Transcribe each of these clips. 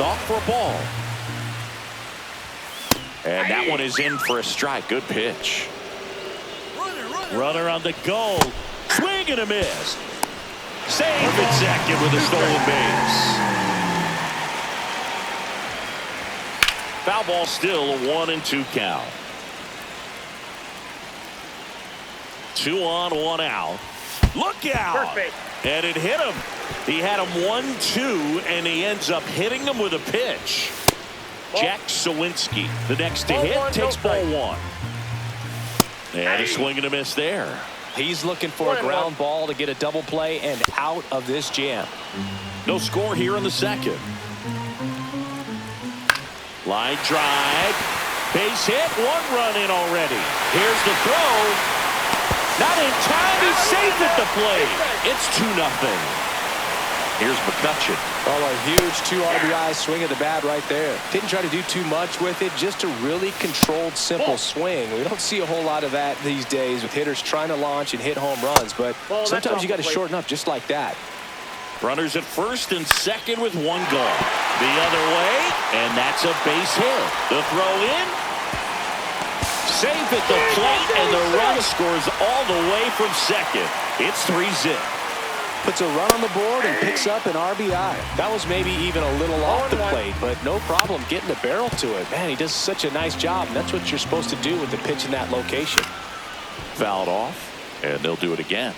Off for a ball. And that one is in for a strike. Good pitch. Runner on the go. Swing and a miss. Save at second with a stolen base. Foul ball, still a 1-2 count. 2 on, 1 out. Look out! And it hit him. He had him 1-2, and he ends up hitting him with a pitch. Jack Sawinski, the next to hit, takes ball 1. And a swing and a miss there. He's looking for a ground ball to get a double play and out of this jam. No score here in the second. Line drive. Base hit. 1 run in already. Here's the throw. Not in time. He's safe at the plate. It's 2-0. Here's McCutcheon. Oh, a huge 2 RBI swing of the bat right there. Didn't try to do too much with it. Just a really controlled, simple swing. We don't see a whole lot of that these days with hitters trying to launch and hit home runs. But sometimes you got to shorten up just like that. Runners at first and second with 1 gone. The other way, and that's a base hit. The throw in. Safe at the plate, and the run scores all the way from second. It's 3-0. Puts a run on the board and picks up an RBI. That was maybe even a little off the plate, but no problem getting the barrel to it. Man, he does such a nice job, and that's what you're supposed to do with the pitch in that location. Fouled off, and they'll do it again.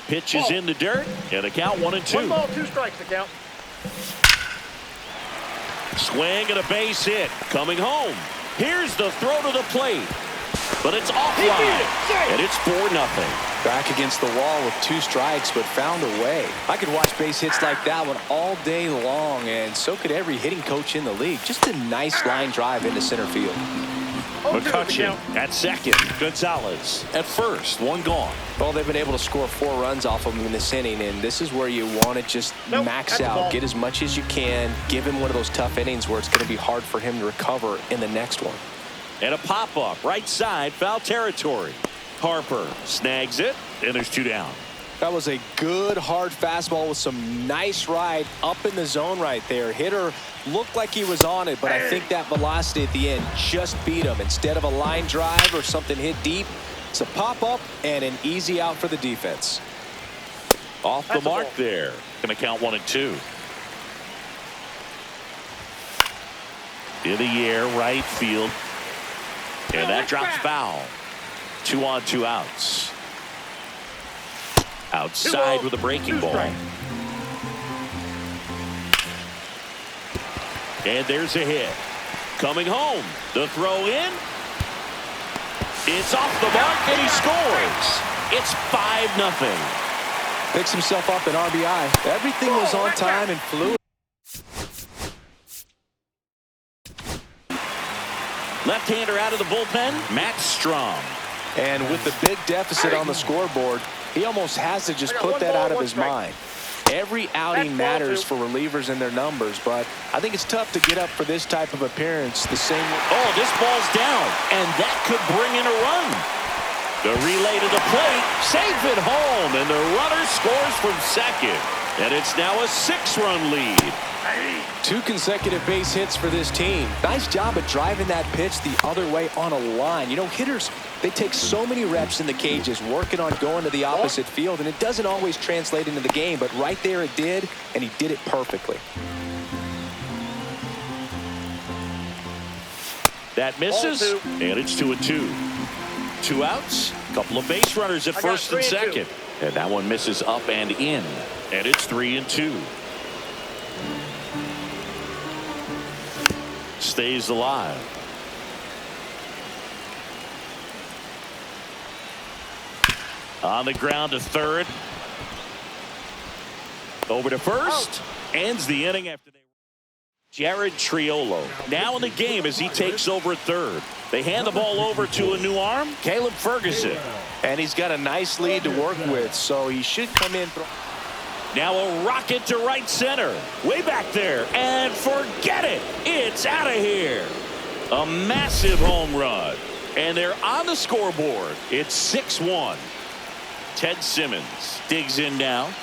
Pitch is in the dirt, and a count 1-2. 1 ball, 2 strikes, the count. Swing and a base hit. Coming home. Here's the throw to the plate. But it's offline. And it's 4-0. Back against the wall with 2 strikes, but found a way. I could watch base hits like that one all day long, and so could every hitting coach in the league. Just a nice line drive into center field. McCutcheon at second. Gonzalez at first. 1 gone. Well, they've been able to score 4 runs off of him in this inning, and this is where you want to just max out, get as much as you can, give him one of those tough innings where it's going to be hard for him to recover in the next one. And a pop-up right side, foul territory. Harper snags it, and there's 2 down. That was a good hard fastball with some nice ride up in the zone right there. Hitter looked like he was on it, but I think that velocity at the end just beat him. Instead of a line drive or something hit deep, it's a pop-up and an easy out for the defense. Off the mark there. Going to count 1-2. In the air, right field. And that drops foul. 2 on, 2 outs. Outside with a breaking ball. And there's a hit. Coming home. The throw in. It's off the mark, and he scores. It's 5-0. Picks himself up an RBI. Everything was on time and fluid. Left-hander out of the bullpen, Matt Strom. And with the big deficit on the scoreboard, he almost has to just put that out of his mind. Every outing matters for relievers and their numbers, but I think it's tough to get up for this type of appearance the same way. Oh, this ball's down, and that could bring in a run. The relay to the plate, safe at home, and the runner scores from second. And it's now a 6-run lead. 2 consecutive base hits for this team. Nice job of driving that pitch the other way on a line. You know, hitters, they take so many reps in the cages working on going to the opposite field, and it doesn't always translate into the game, but right there it did, and he did it perfectly. That misses, and it's 2-2. 2 outs, a couple of base runners at first and second. And that one misses up and in, and it's 3-2. Stays alive. On the ground to third. Over to first. Ends the inning after they. Jared Triolo now in the game as he takes over at third. They hand the ball over to a new arm, Caleb Ferguson. And he's got a nice lead to work with, so he should come in. Now a rocket to right center. Way back there. And forget it. It's out of here. A massive home run. And they're on the scoreboard. It's 6-1. Ted Simmons digs in now.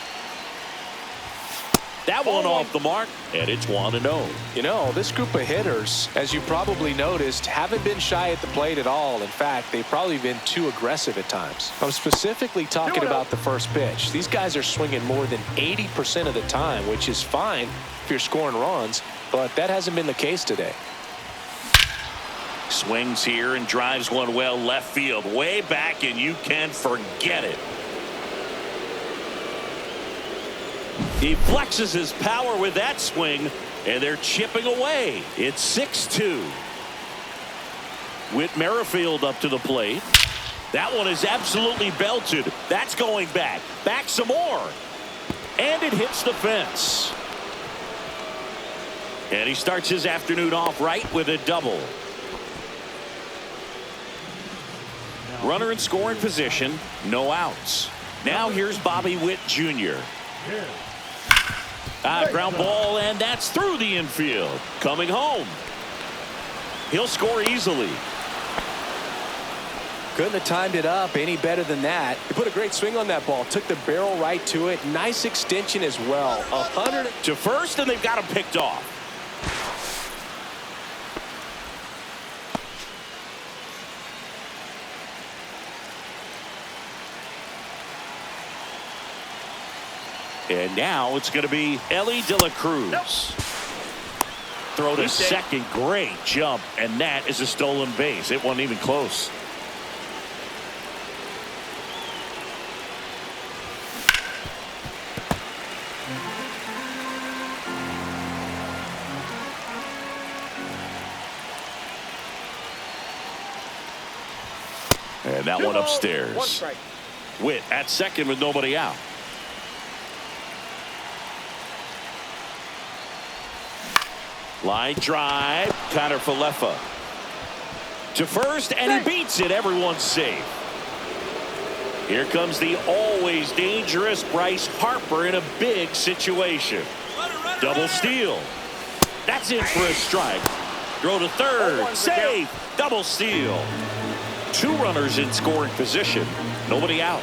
That one off the mark, and it's 1-0. You know, this group of hitters, as you probably noticed, haven't been shy at the plate at all. In fact, they've probably been too aggressive at times. I'm specifically talking about the first pitch. These guys are swinging more than 80% of the time, which is fine if you're scoring runs, but that hasn't been the case today. Swings here and drives one well left field, way back, and you can forget it. He flexes his power with that swing, and they're chipping away. It's 6-2. Whit Merrifield up to the plate. That one is absolutely belted. That's going back. Back some more. And it hits the fence. And he starts his afternoon off right with a double. Runner in scoring position, no outs. Now here's Bobby Witt Jr. Ground ball, and that's through the infield. Coming home. He'll score easily. Couldn't have timed it up any better than that. He put a great swing on that ball. Took the barrel right to it. Nice extension as well. 100 to first, and they've got him picked off. And now it's going to be Ellie De La Cruz. Throw to second. Great jump. And that is a stolen base. It wasn't even close. And that one upstairs. Witt at second with nobody out. Line drive, Connor Falefa to first, and he beats it. Everyone's safe. Here comes the always dangerous Bryce Harper in a big situation. Double steal. That's in for a strike. Throw to third. Safe. Double steal. Two runners in scoring position. Nobody out.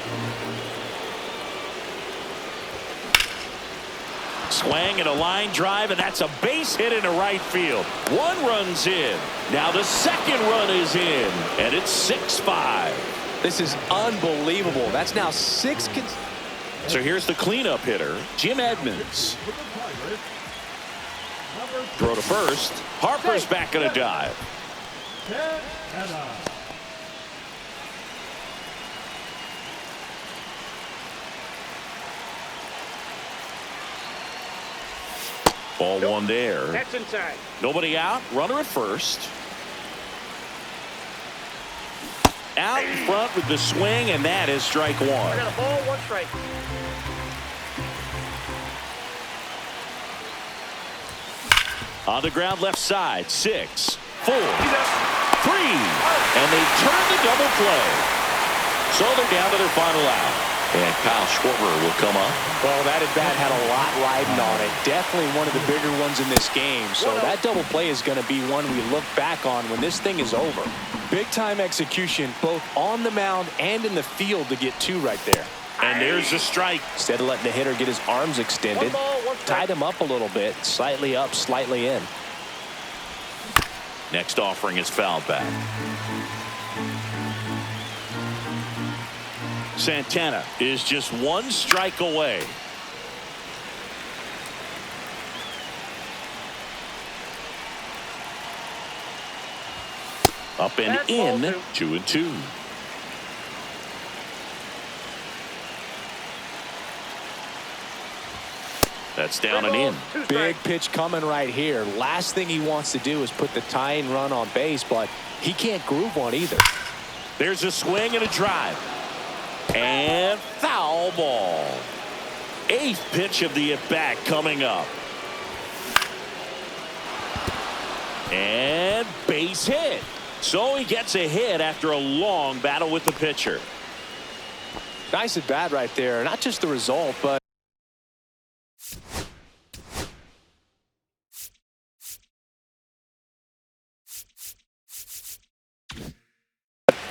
Swing and a line drive, and that's a base hit into right field. One run's in. Now the second run is in, and it's 6-5. This is unbelievable. That's now 6. So here's the cleanup hitter, Jim Edmonds. Throw to first. Harper's back in a dive. Ball one there. That's inside. Nobody out. Runner at first. Out in front with the swing, and that is strike one. I got a ball, one strike. On the ground left side. 6, 4, 3. And they turn the double play. So they're down to their final out. And Kyle Schwarber will come up. Well, that at-bat had a lot riding on it. Definitely one of the bigger ones in this game. So that double play is going to be one we look back on when this thing is over. Big-time execution, both on the mound and in the field to get 2 right there. And there's a strike. Instead of letting the hitter get his arms extended, tied him up a little bit, slightly up, slightly in. Next offering is fouled back. Santana is just 1 strike away. Up and in, 2-2. That's down and in. Big pitch coming right here. Last thing he wants to do is put the tying run on base, but he can't groove one either. There's a swing and a drive. And foul ball. 8th pitch of the at-bat coming up. And base hit. So he gets a hit after a long battle with the pitcher. Nice at-bat right there. Not just the result, but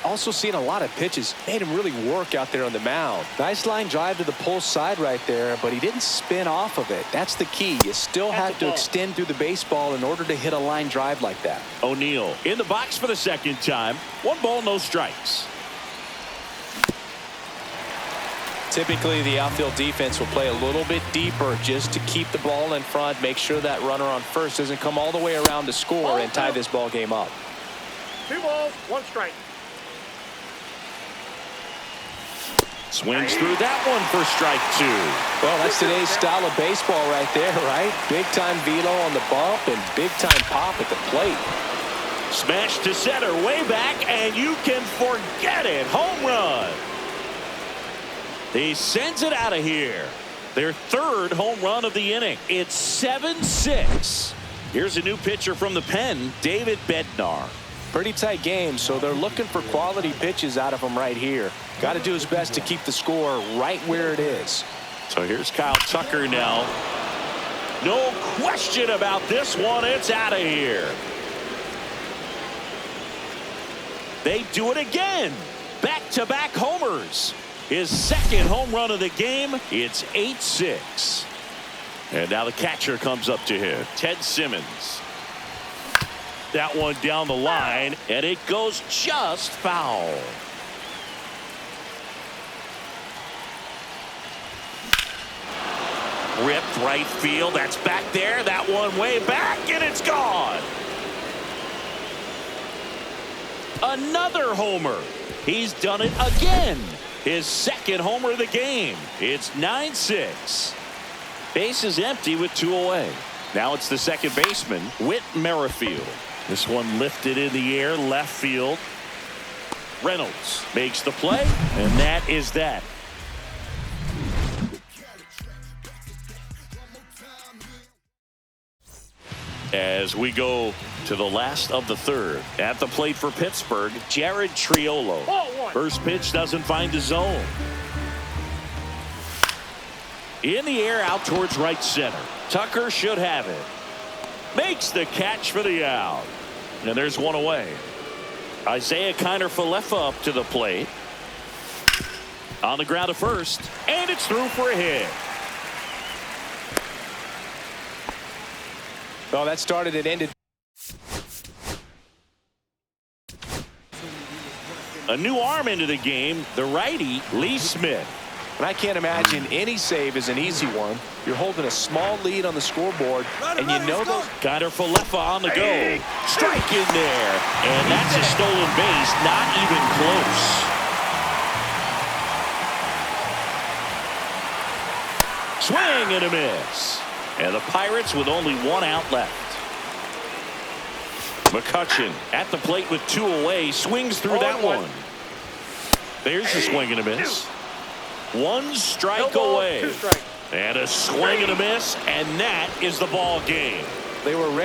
Also seeing a lot of pitches. Made him really work out there on the mound. Nice line drive to the pull side right there, but he didn't spin off of it. That's the key. You still have to extend through the baseball in order to hit a line drive like that. O'Neill in the box for the second time. 1 ball, no strikes. Typically, the outfield defense will play a little bit deeper just to keep the ball in front, make sure that runner on first doesn't come all the way around to score and tie this ball game up. 2 balls, 1 strike. Swings through that one for strike 2. Well, that's today's style of baseball right there, right? Big-time velo on the bump and big-time pop at the plate. Smash to center, way back, and you can forget it. Home run. He sends it out of here. Their 3rd home run of the inning. It's 7-6. Here's a new pitcher from the pen, David Bednar. Pretty tight game, so they're looking for quality pitches out of him right here. Got to do his best to keep the score right where it is. So here's Kyle Tucker now. No question about this one. It's out of here. They do it again. Back-to-back homers. His 2nd home run of the game. It's 8-6. And now the catcher comes up to him, Ted Simmons. That one down the line, and it goes just foul. Ripped right field. That's back there. That one way back, and it's gone. Another homer. He's done it again. His 2nd homer of the game. It's 9-6. Base is empty with 2 away. Now it's the second baseman, Whit Merrifield. This one lifted in the air, left field. Reynolds makes the play, and that is that. As we go to the last of the 3rd. At the plate for Pittsburgh, Jared Triolo. First pitch doesn't find the zone. In the air out towards right center. Tucker should have it. Makes the catch for the out. And there's 1 away. Isaiah Kiner-Falefa up to the plate. On the ground to first. And it's through for a hit. Well, that started and ended. A new arm into the game. The righty, Lee Smith. And I can't imagine any save is an easy one. You're holding a small lead on the scoreboard, and you know those. Kiner-Falefa on the go. Strike in there. And that's a stolen base. Not even close. Swing and a miss. And the Pirates with only 1 out left. McCutchen at the plate with 2 away. Swings through that one. There's a swing and a miss. 1 strike away. 2 strikes. And a swing and a miss, and that is the ball game. They were ready.